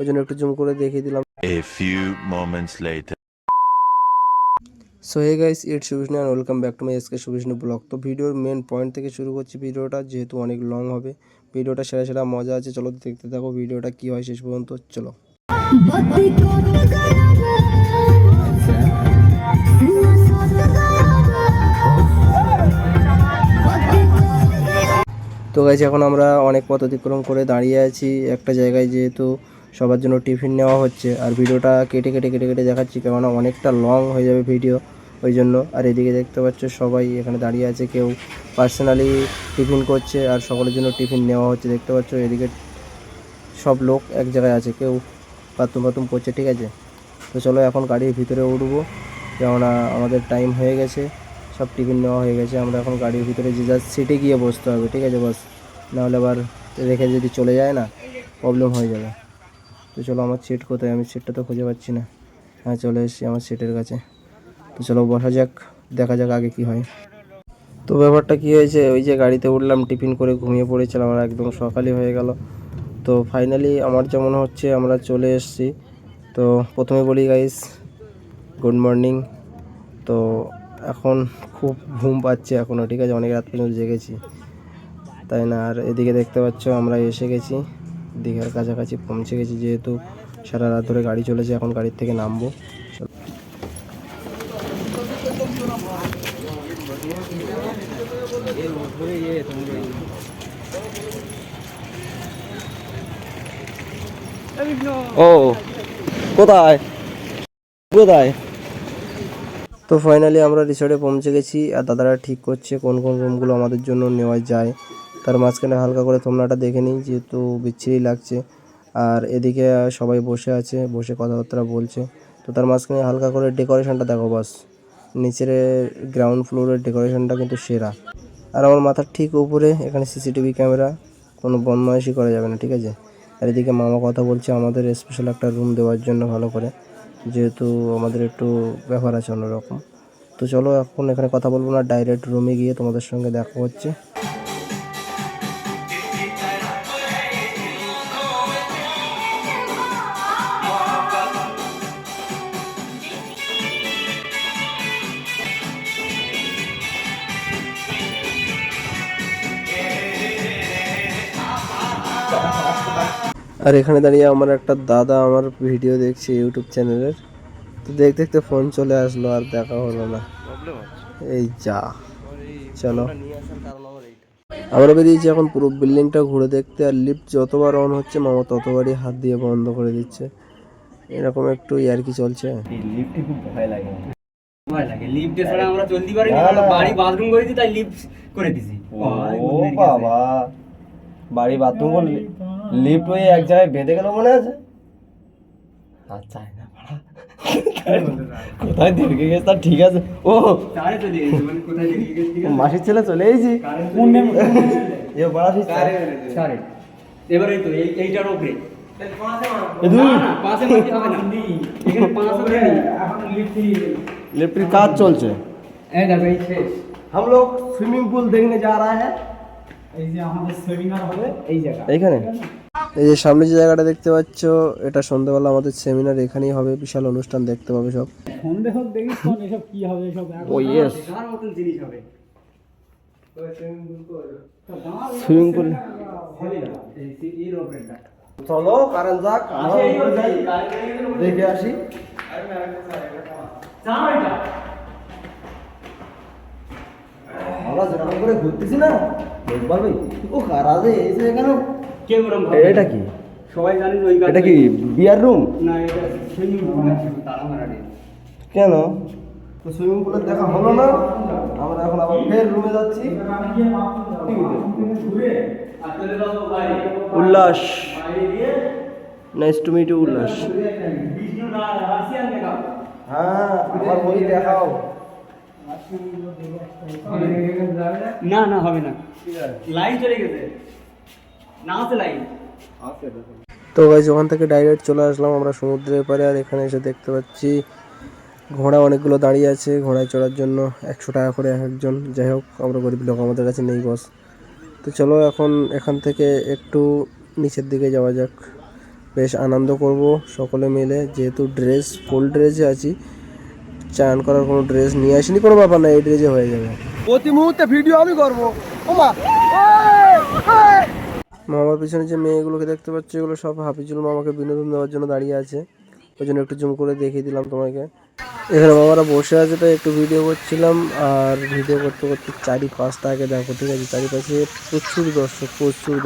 ওই জন্য একটু জুম করে দেখিয়ে দিলাম। A few moments later. So hey guys, it's Shubhechha and welcome back to my SK Shubhechha blog. তো ভিডিওর মেন পয়েন্ট থেকে শুরু করছি ভিডিওটা, যেহেতু অনেক লং হবে। ভিডিওটা সেরা সেরা মজা আছে, চলো দেখতে থাকো ভিডিওটা কী হয় শেষ পর্যন্ত। চলো। তো গাইস, এখন আমরা অনেক পথ অতিক্রম করে দাঁড়িয়ে আছি একটা জায়গায়, যেহেতু সবার জন্য টিফিন নেওয়া হচ্ছে। আর ভিডিওটা কেটে কেটে কেটে কেটে দেখাচ্ছি, কেননা অনেকটা লং হয়ে যাবে ভিডিও, ওই জন্য। আর এদিকে দেখতে পাচ্ছ সবাই এখানে দাঁড়িয়ে আছে, কেউ পার্সোনালি টিফিন করছে আর সকলের জন্য টিফিন নেওয়া হচ্ছে। দেখতে পাচ্ছ এদিকে সব লোক এক জায়গায় আছে, কেউ বাথরুম করছে, ঠিক আছে। তো চলো এখন গাড়ির ভিতরে উঠবো, কেননা আমাদের টাইম হয়ে গেছে, সব টিফিন নেওয়া হয়ে গেছে। আমরা এখন গাড়ির ভিতরে যে যার সিটে গিয়ে বসতে হবে, ঠিক আছে বাস, নাহলে আবার রেখে যদি চলে যায় না প্রবলেম হয়ে যাবে। তো চলো, আমার সিট কোথায়, আমি সিটটা তো খুঁজে পাচ্ছি না। হ্যাঁ, চলে এসেছি আমার সিটের কাছে। তো চলো বসা যাক, দেখা যাক আগে কি হয়। তো ব্যাপারটা কী হয়েছে, ওই যে গাড়িতে উঠলাম, টিফিন করে ঘুমিয়ে পড়েছিলাম, আর একদম সকালই হয়ে গেল। তো ফাইনালি আমার যেমন হচ্ছে আমরা চলে এসেছি। তো প্রথমে বলি গাইস, গুড মর্নিং। তো এখন খুব ঘুম পাচ্ছে এখনও, ঠিক আছে, অনেক রাত পর্যন্ত জেগেছি, তাই না। আর এদিকে দেখতে পাচ্ছ আমরা এসে গেছি, দীঘার কাছাকাছি পৌঁছে গেছি, যেহেতু সারা রাত ধরে গাড়ি চলেছে। এখন গাড়ির থেকে নামবো। ও কোথায় কোথায়? তো ফাইনালি আমরা রিসর্টে পৌঁছে গেছি, আর দাদারা ঠিক করছে কোন কোন রুমগুলো আমাদের জন্য নেওয়া যায়। তার মাঝখানে হালকা করে তোমরাটা দেখে নিই, যেহেতু বিচ্ছিরি লাগছে। আর এদিকে সবাই বসে আছে, বসে কথাবার্তা বলছে। তো তার মাঝখানে হালকা করে ডেকোরেশনটা দেখো বাস, নিচের গ্রাউন্ড ফ্লোরের ডেকোরেশনটা কিন্তু সেরা। আর আমার মাথার ঠিক উপরে এখানে সিসিটিভি ক্যামেরা, কোনো বদমাইশি করা যাবে না, ঠিক আছে। আর এদিকে মামা কথা বলছে আমাদের স্পেশাল একটা রুম দেওয়ার জন্য, ভালো করে, যেহেতু আমাদের একটু ব্যাপার আছে অন্যরকম। তো চলো এখন এখানে কথা বলবো না, ডাইরেক্ট রুমে গিয়ে তোমাদের সঙ্গে দেখা হচ্ছে। আর এখানে দাঁড়িয়ে আমার একটা দাদা আমার ভিডিও দেখছে ইউটিউব চ্যানেলের। তো দেখতে দেখতে ফোন চলে আসলো, আর দেখা হলো না। এই যা, চলো। আমরা বেরিয়েছি এখন পুরো বিল্ডিংটা ঘুরে দেখতে। আর লিফট যতবার অন হচ্ছে মামা ততবারই হাত দিয়ে বন্ধ করে দিচ্ছে, এরকম একটু ইয়ার্কি চলছে। লিফটে খুব ভয় লাগে, লিফটে ছাড়া আমরা চলতে পারি না। বাড়ি বাথরুম করেছি, তাই লিফট করে দিছি। ও বাবা, বাড়ি বাথরুম করে লিফট হয়ে এক জায়গায় বেঁধে গেল মনে আছে। আচ্ছা না কোথায় দেখে গেছে, তার ঠিক আছে। ও মাসির ছেলে চলে এসেছি। এবারে তো এইটার উপরে लिफ्ट काज चलছে। हम लोग स्विमिंग पूल देखने जा रहा है। এই যে আমাদের সেমিনার হবে এই জায়গা, এইখানে। এই যে সামনে যে জায়গাটা দেখতে পাচ্ছ, এটা সন্ধ্যাবেলা আমাদের সেমিনার এখানেই হবে, বিশাল অনুষ্ঠান দেখতে পাবে সব। সন্ধ্যে হোক দেখিস কোন এসব কি হবে সব। ও ইয়েস, কার মতন জিনিস হবে। সুইমিং পুল এই রোপেটা চলো কারণ যাক, আমরা উপরে যাই, দেখে আসি। আমরা যেরকম করে ঘুরতেছি না, দেখবার ভাই ও কারাজে এসে কেন কে গরম। এটা কি সবাই জানি ওই এটা কি বিয়ার রুম? না, এটা সুইমিং পুল আছে, তারা মারাড়ি। কেন তো সুইমিং পুলের দেখা হলো না, আমরা এখন আবার ফের রুমে যাচ্ছি। উল্লাস, নাইস টু মিট ইউ উল্লাস। হ্যাঁ, আমার বই দেখাও। না না হবে না, লাইন চলে গেছে, না আছে লাইন। তো গাইস, ওখান থেকে ডাইরেক্ট চলে আসলাম আমরা সমুদ্রের পাড়ে। আর এখানে এসে দেখতে পাচ্ছি ঘোড়া অনেকগুলো দাঁড়িয়ে আছে, ঘোড়ায় চড়ার জন্য 100 টাকা করে এক একজন। যাই হোক, আমরা গরিব লোক, আমাদের কাছে নেই বস। তো চলো এখন এখান থেকে একটু নিচের দিকে যাওয়া যাক। বেশ আনন্দ করব সকলে মিলে, যেহেতু ড্রেস ফুল ড্রেসে আছি, চান করার কোনো ড্রেস নিয়ে আসিনি, কোনো ব্যাপার না, এই ড্রেসে হয়ে যাবে। প্রতি মুহূর্তে ভিডিও আমি করবো। মামার পিছনে যে মেয়েগুলোকে দেখতে পাচ্ছি এগুলো সব হাফিজুল মামাকে বিনোদন দেওয়ার জন্য দাঁড়িয়ে আছে, ওই জন্য একটু জুম করে দেখিয়ে দিলাম তোমাকে। এখানে মামারা বসে আছে তাই একটু ভিডিও করছিলাম, আর ভিডিও করতে করতে চারিপাশটা আগে দেখো, ঠিক আছে, চারিপাশে প্রচুর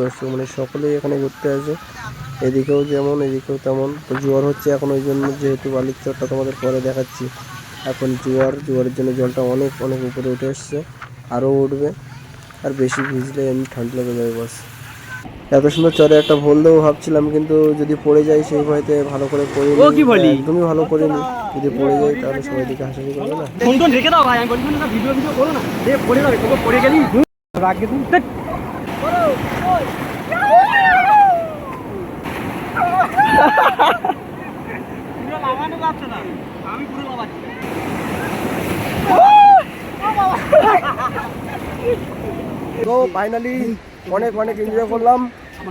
দর্শক মানে সকলেই এখানে ঘুরতে আসে, এদিকেও যেমন এদিকেও তেমন। তো জোয়ার হচ্ছে এখন, ওই জন্য যেহেতু বালির চরটা তোমাদের পরে দেখাচ্ছি, এখন জোয়ারের জন্য জলটা অনেক অনেক উপরে উঠে এসছে, আরও উঠবে, আর বেশি ভিজলে এমনি ঠান্ডা লেগে যাবে বাস। এত সুন্দর চরে একটা ভুল দেবো ভাবছিলাম, কিন্তু যদি পড়ে যাই সেই ভয়তে ভালো করে পড়িনি, একদমই ভালো করিনি, যদি পড়ে যাই তাহলে সবাই দিকে হাসাহাসি করবে না। ফোন রেখে দাও ভাই, আমি বলছি না ভিডিও করো না, পড়ে যাবে, তোকে পড়ে গেলি রাগে তুমি। তো ফাইনালি অনেক অনেক এনজয় করলাম।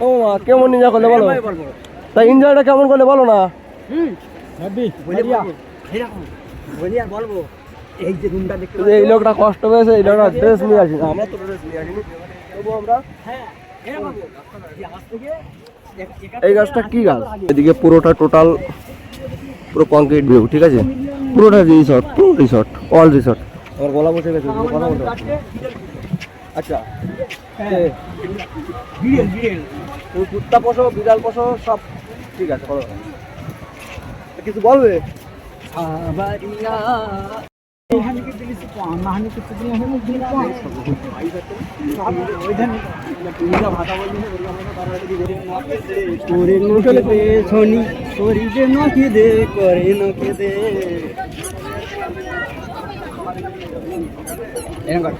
ও মা, কেমন এনজয় করলে বলো, তাই এনজয়টা কেমন করলে বলো না। এই লোকটা কষ্ট পেয়েছে, এই লোকটা ড্রেস নিয়ে আসিনি, আমরা তো ড্রেস নিয়ে আসিনি, তবু আমরা এই গাছটা কি গাছ, এদিকে পুরোটা টোটাল পুরো কংক্রিট ভিউ, ঠিক আছে, পুরোটা রিসর্ট অল রিসর্ট। আমার গলা বসে গেছে, কথা বলতে পারছি না। আচ্ছা, তুমি কুত্তা পোষো, বিড়াল পোষো, সব ঠিক আছে, বলো কিছু বলবে।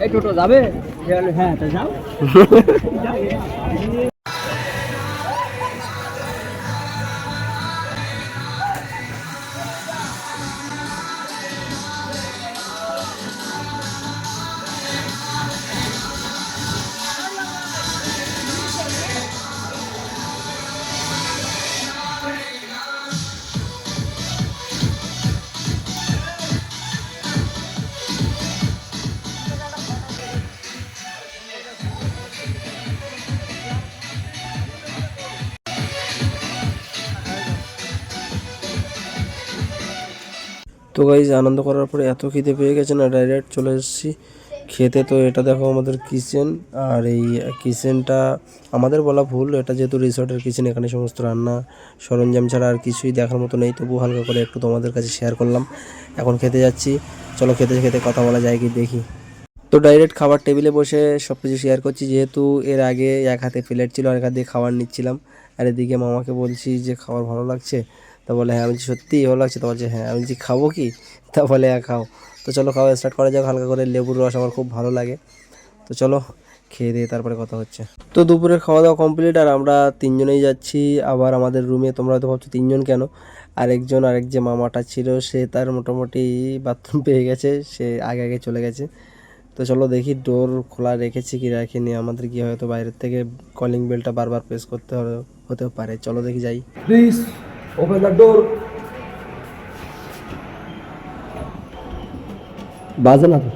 এই টোটো যাবে? হ্যাঁ যাও। তো গাইজ আনন্দ করার পরে এত খিদে পেয়ে গেছে না, ডাইরেক্ট চলে এসেছি খেতে। তো এটা দেখো আমাদের কিচেন, আর এই কিচেনটা আমাদের বলা ভুল, এটা যেহেতু রিসর্টের কিচেন, এখানে সমস্ত রান্না সরঞ্জাম ছাড়া আর কিছুই দেখার মতো নেই, তবু হালকা করে একটু তোমাদের কাছে শেয়ার করলাম। এখন খেতে যাচ্ছি, চলো খেতে খেতে কথা বলা যায় কি দেখি। তো ডাইরেক্ট খাবার টেবিলে বসে সব কিছু শেয়ার করছি, যেহেতু এর আগে এক হাতে প্লেট ছিল, আর এক হাত দিয়ে খাবার নিচ্ছিলাম, আর এদিকে মামাকে বলছি যে খাবার ভালো লাগছে, তা বলে হ্যাঁ। আমি বলছি সত্যিই ভালো লাগছে? তো বলছে হ্যাঁ। আমি বলছি খাবো কি? তা বলে হ্যাঁ খাও। তো চলো খাওয়া স্টার্ট করা যাক, হালকা করে লেবুর রস আমার খুব ভালো লাগে। তো চলো খেয়ে দিয়ে তারপরে কথা হচ্ছে। তো দুপুরের খাওয়া দাওয়া কমপ্লিট, আর আমরা তিনজনেই যাচ্ছি আবার আমাদের রুমে। তোমরা হয়তো ভাবছো তিনজন কেন, আরেক যে মামাটা ছিল সে তার মোটামুটি বাথরুম পেয়ে গেছে, সে আগে আগে চলে গেছে। তো চলো দেখি ডোর খোলা রেখেছি কি রাখিনি, আমাদের কি হয়তো বাইরের থেকে কলিং বেলটা বারবার প্রেস করতে হতে পারে। চলো দেখি যাই। Please open the door. বাজে না তো।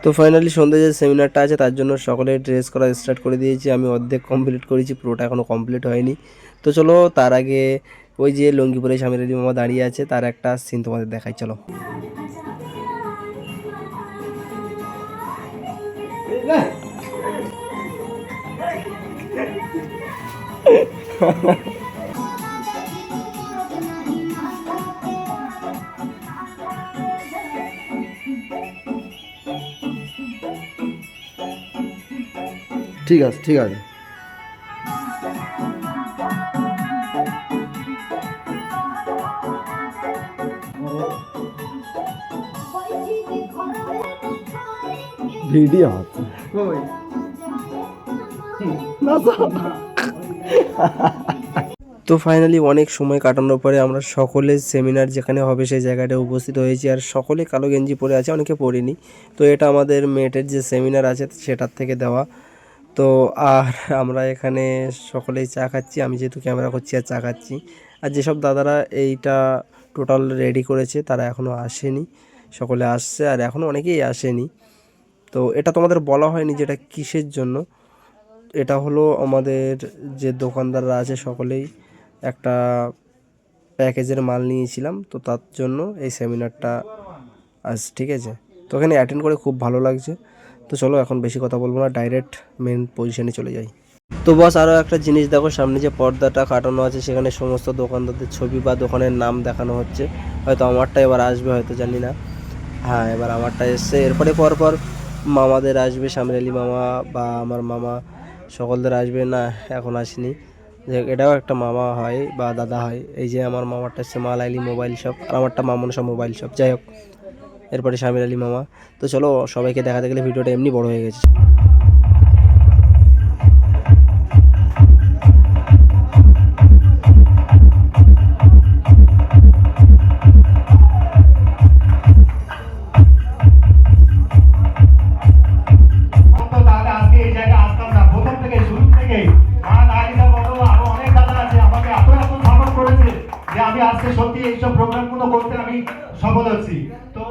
তো ফাইনালি সন্ধ্যে যে সেমিনারটা আছে তার জন্য সকলে ড্রেস করা স্টার্ট করে দিয়েছি। আমি অর্ধেক কমপ্লিট করেছি, পুরোটা এখনও কমপ্লিট হয়নি। তো চলো তার আগে ওই যে লুঙ্গি পরে স্বামী রেডি মামা দাঁড়িয়ে আছে, তার একটা সিন তোমাদের দেখাই, চলো। ঠিক আছে, ঠিক আছে। ভিডিও হচ্ছে তো ফাইনালি অনেক সময় কাটানোর পরে আমরা সকলে সেমিনার যেখানে হবে সেই জায়গাটায় উপস্থিত হয়েছি, আর সকলে কালো গেঞ্জি পরে আছে, অনেকে পরিনি। তো এটা আমাদের মেটের যে সেমিনার আছে সেটার থেকে দেওয়া। তো আর আমরা এখানে সকলেই চা খাচ্ছি, আমি যেহেতু ক্যামেরা করছি আর চা খাচ্ছি। আর যেসব দাদারা এইটা টোটাল রেডি করেছে তারা এখনও আসেনি, সকলে আসছে আর এখনও অনেকেই আসেনি। তো এটা তোমাদের বলা হয়নি যেটা কিসের জন্য। এটা হলো আমাদের যে দোকানদাররা আছে সকলেই একটা প্যাকেজের মাল নিয়েছিলাম, তো তার জন্য এই সেমিনারটা আজ, ঠিক আছে। তো এখানে অ্যাটেন্ড করে খুব ভালো লাগছে। তো চলো এখন বেশি কথা বলবো না, ডাইরেক্ট মেন পজিশনে চলে যাই। তো বস আরও একটা জিনিস দেখো, সামনে যে পর্দাটা কাটানো আছে সেখানে সমস্ত দোকানদারদের ছবি বা দোকানের নাম দেখানো হচ্ছে। হয়তো আমারটা এবার আসবে, হয়তো জানি না। হ্যাঁ, এবার আমারটা এসছে, এরপরে পরপর মামাদের আসবে, শামির আলী মামা বা আমার মামা সকলদের আসবে। না এখন আসেনি, এটাও একটা মামা হয় বা দাদা হয়। এই যে আমার মামারটা হচ্ছে মাল আলী মোবাইল শপ, আর আমারটা মামনসা মোবাইল শপ। যাই হোক, এরপরে শামির আলী মামা। তো চলো সবাইকে দেখাতে গেলে ভিডিওটা এমনি বড় হয়ে গেছে। আমি আজকে সত্যি এইসব প্রোগ্রামগুলো করতে আমি সফল হচ্ছি। তো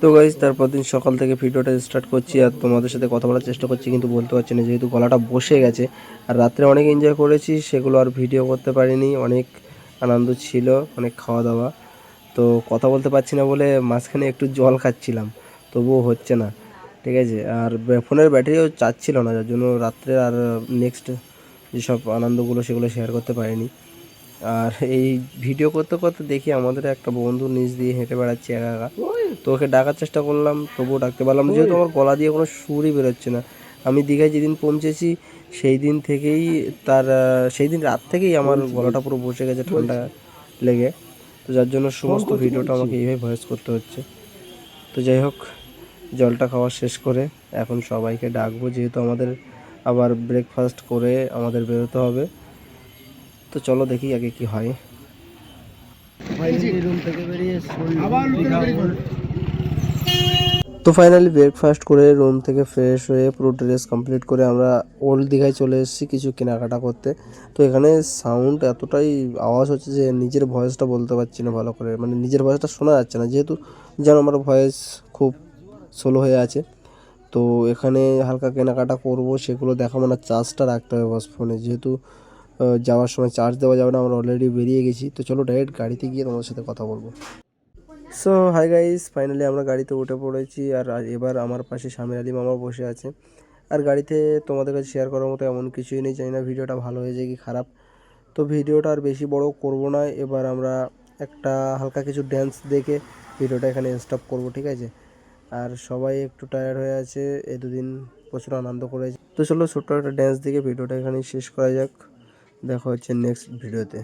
তো গাইজ তারপর দিন সকাল থেকে ভিডিওটা স্টার্ট করছি আর তোমাদের সাথে কথা বলার চেষ্টা করছি, কিন্তু বলতে পারছি না যেহেতু গলাটা বসে গেছে। আর রাত্রে অনেক এনজয় করেছি, সেগুলো আর ভিডিও করতে পারিনি। অনেক আনন্দ ছিল, অনেক খাওয়া দাওয়া। তো কথা বলতে পারছি না বলে মাঝখানে একটু জল খাচ্ছিলাম, তবুও হচ্ছে না, ঠিক আছে। আর ফোনের ব্যাটারিও চাচ্ছিল না, যার জন্য রাত্রে আর নেক্সট যেসব আনন্দগুলো সেগুলো শেয়ার করতে পারিনি। আর এই ভিডিও করতে করতে দেখি আমাদের একটা বন্ধু নিচ দিয়ে হেঁটে বেড়াচ্ছে একা একা। তো ওকে ডাকার চেষ্টা করলাম, তবুও ডাকতে পারলাম না, যেহেতু আমার গলা দিয়ে কোনো সুরই বেরোচ্ছে না। আমি দীঘায় যেদিন পৌঁছেছি সেই দিন থেকেই সেই দিন রাত থেকেই আমার গলাটা পুরো বসে গেছে ঠান্ডা লেগে। তো যার জন্য সমস্ত ভিডিওটা আমাকে এইভাবে ভয়েস করতে হচ্ছে। তো যাই হোক, জলটা খাওয়া শেষ করে এখন সবাইকে ডাকবো, যেহেতু আমাদের আবার ব্রেকফাস্ট করে আমাদের বেরোতে হবে। তো চলো দেখি আগে কি হয়। তো ফাইনালি ব্রেকফাস্ট করে রুম থেকে ফ্রেশ হয়ে পুরো ড্রেস কমপ্লিট করে আমরা ওল্ড দীঘায় চলে এসেছি কিছু কেনাকাটা করতে। তো এখানে সাউন্ড এতটাই আওয়াজ হচ্ছে যে নিজের ভয়েসটা বলতে পারছি না ভালো করে, মানে নিজের ভয়েসটা শোনা যাচ্ছে না, যেহেতু যেন আমার ভয়েস খুব স্লো হয়ে আছে। তো এখানে হালকা কেনাকাটা করব, সেগুলো দেখাবো না, চার্জটা রাখতে হবে বস ফোনে, যেহেতু যাওয়ার সময় চার্জ দেওয়া যাবে না, আমরা অলরেডি বেরিয়ে গেছি। তো চলো ডাইরেক্ট গাড়িতে গিয়ে তোমাদের সাথে কথা বলবো। সো হাই গাইস, ফাইনালি আমরা গাড়িতে উঠে পড়েছি। আর এবার আমার পাশে শামির আলী মামা বসে আছে। আর গাড়িতে তোমাদের কাছে শেয়ার করার মতো এমন কিছুই নেই, জানি না ভিডিওটা ভালো হয়েছে কি খারাপ। তো ভিডিওটা আর বেশি বড় করব না, এবার আমরা একটা হালকা কিছু ড্যান্স দেখে ভিডিওটা এখানে স্টপ করব, ঠিক আছে। আর সবাই একটু টায়ার্ড হয়ে আছে, এই দুদিন প্রচুর আনন্দ করেছে। তো চলো ছোট্ট একটা ড্যান্স দেখে ভিডিওটা এখানে শেষ করা যাক। দেখা হচ্ছে নেক্সট ভিডিওতে।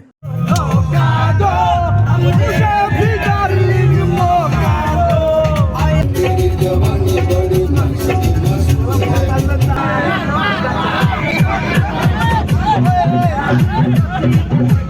Hey!